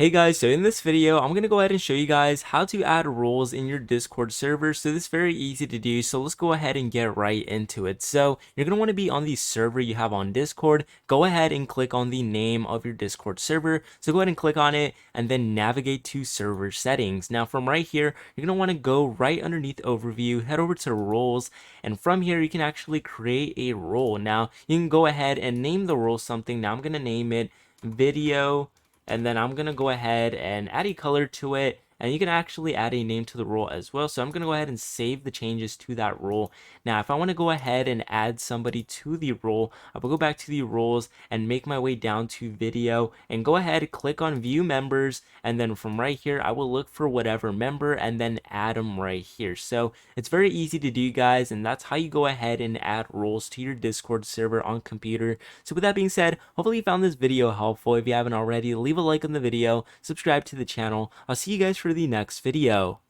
Hey guys, so in this video, I'm going to go ahead and show you guys how to add roles in your Discord server. So this is very easy to do. So let's go ahead and get right into it. So you're going to want to be on the server you have on Discord. Go ahead and click on the name of your Discord server. So go ahead and click on it and then navigate to server settings. Now from right here, you're going to want to go right underneath overview, head over to roles, and from here you can actually create a role. Now you can go ahead and name the role something. Now I'm going to name it video, and then I'm gonna go ahead and add a color to it, and you can actually add a name to the role as well. So I'm gonna go ahead and save the changes to that role. Now if I want to go ahead and add somebody to the role, I will go back to the roles and make my way down to video and go ahead, click on view members, and then from right here I will look for whatever member and then add them right here. So it's very easy to do, guys, and that's how you go ahead and add roles to your Discord server on computer. So with that being said, hopefully you found this video helpful. If you haven't already, leave a like on the video, subscribe to the channel. I'll see you guys for the next video.